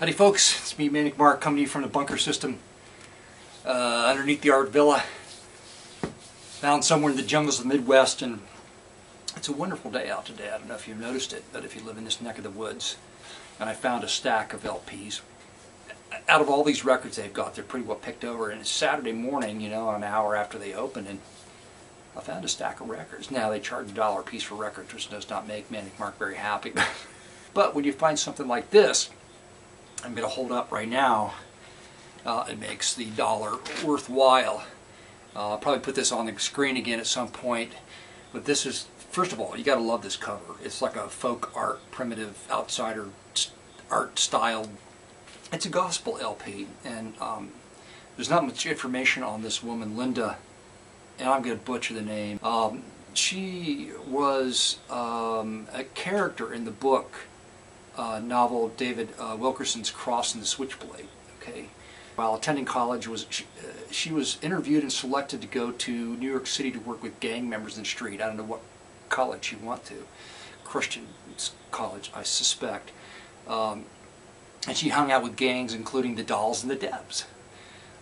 Howdy folks, it's me Manic Mark coming to you from the bunker system underneath the Art Villa, found somewhere in the jungles of the Midwest, and it's a wonderful day out today. I don't know if you've noticed it, but if you live in this neck of the woods, and I found a stack of LPs. Out of all these records they've got, they're pretty well picked over, and it's Saturday morning, you know, an hour after they opened, and I found a stack of records. Now they charge $1 a piece for records, which does not make Manic Mark very happy. But when you find something like this, I'm going to hold up right now, it makes the dollar worthwhile. I'll probably put this on the screen again at some point, but this is, first of all, you got to love this cover. It's like a folk art, primitive, outsider art style. It's a gospel LP, and there's not much information on this woman, Linda, and I'm going to butcher the name. She was a character in the book novel David Wilkerson's Cross and the Switchblade. Okay, while attending college, she was interviewed and selected to go to New York City to work with gang members in the street. I don't know what college she went to, Christian college, I suspect. And she hung out with gangs, including the Dolls and the Debs.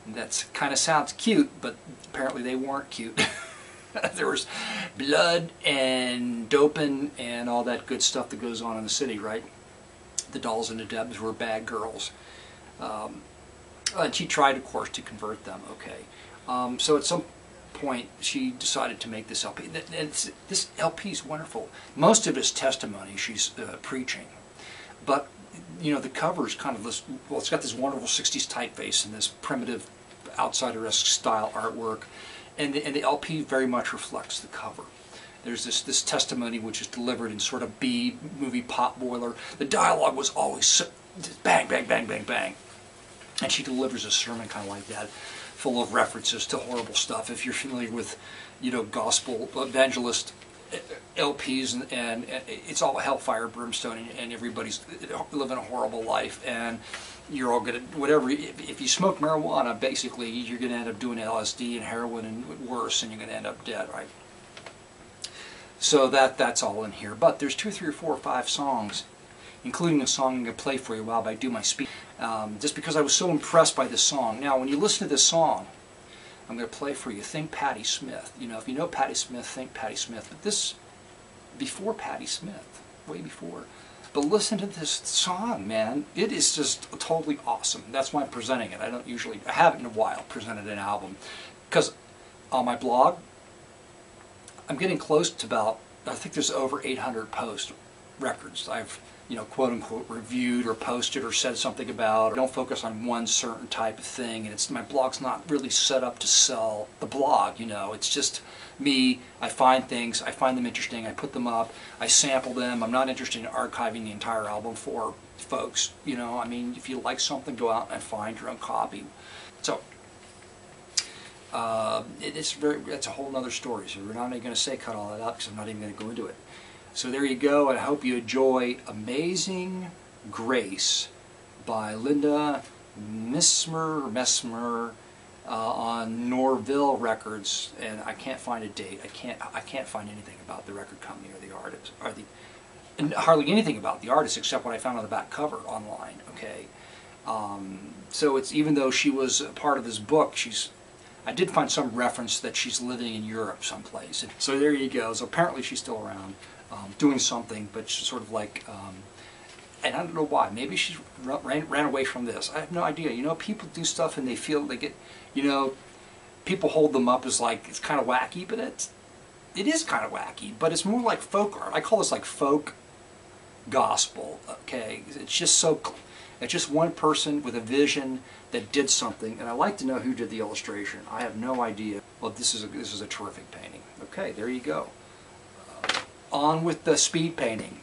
That kind of sounds cute, but apparently they weren't cute. There was blood and doping and all that good stuff that goes on in the city, right? The Dolls and the Debs were bad girls. And she tried, of course, to convert them, okay. So at some point, she decided to make this LP. This LP is wonderful. Most of it's testimony. She's preaching. But, you know, the cover is kind of this, well, it's got this wonderful 60s typeface and this primitive, outsider-esque style artwork. And the LP very much reflects the cover. There's this testimony which is delivered in sort of B-movie potboiler. The dialogue was always so, bang, bang, bang, bang, bang. And she delivers a sermon kind of like that, full of references to horrible stuff. If you're familiar with, you know, gospel evangelist LPs, and it's all hellfire, brimstone, and everybody's living a horrible life, and you're all gonna, whatever, if you smoke marijuana, basically you're gonna end up doing LSD and heroin and worse, and you're gonna end up dead, right? So that's all in here. But there's 2, 3, or 4 or 5 songs, including a song I'm going to play for you while I do my speech, just because I was so impressed by this song. Now, when you listen to this song, I'm going to play for you, think Patti Smith. You know, if you know Patti Smith, think Patti Smith. But this, before Patti Smith, way before. But listen to this song, man. It is just totally awesome. That's why I'm presenting it. I haven't in a while presented an album. Because on my blog, I'm getting close to about, I think there's over 800 post records I've, you know, quote unquote reviewed or posted or said something about. I don't focus on one certain type of thing, and my blog's not really set up to sell the blog, you know. It's just me. I find things, I find them interesting, I put them up, I sample them. I'm not interested in archiving the entire album for folks, you know. I mean, if you like something, go out and find your own copy. So it's a whole other story, so we're not even going to say cut all that out because I'm not even going to go into it. So there you go, and I hope you enjoy Amazing Grace by Linda Messmer on Norville Records, and I can't find a date. I can't find anything about the record company or the artist, and hardly anything about the artist except what I found on the back cover online. Okay, so it's, even though she was a part of this book, I did find some reference that she's living in Europe someplace. So there you go. So apparently she's still around, doing something, but she's sort of like, and I don't know why. Maybe she ran away from this. I have no idea. You know, people do stuff and they feel they get, you know, people hold them up as like, it's kind of wacky, but it is kind of wacky, but it's more like folk art. I call this like folk gospel, okay? It's just one person with a vision that did something, and I like to know who did the illustration. I have no idea. Well, this is a terrific painting. Okay, there you go. On with the speed painting.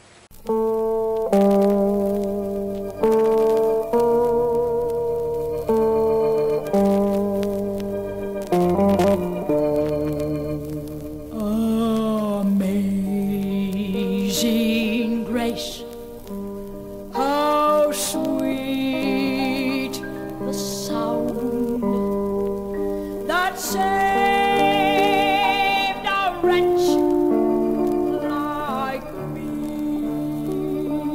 Amazing grace, how sweet the sound that saved a wretch like me.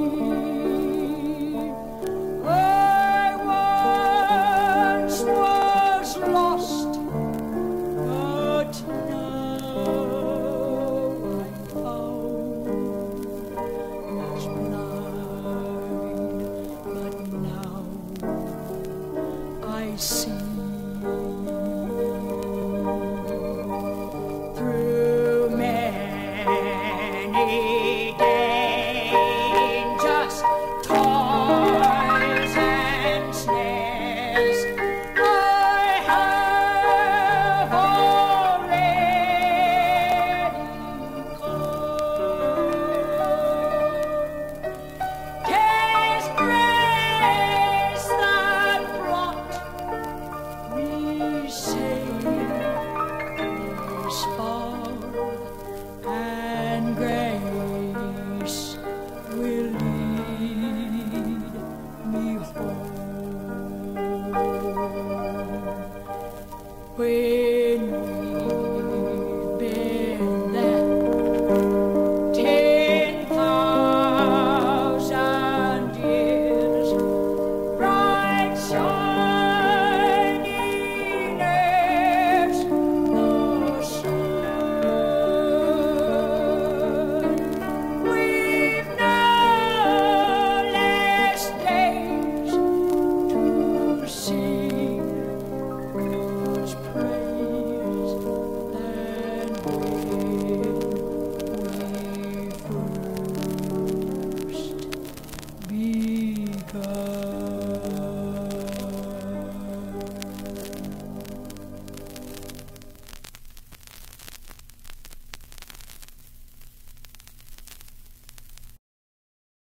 When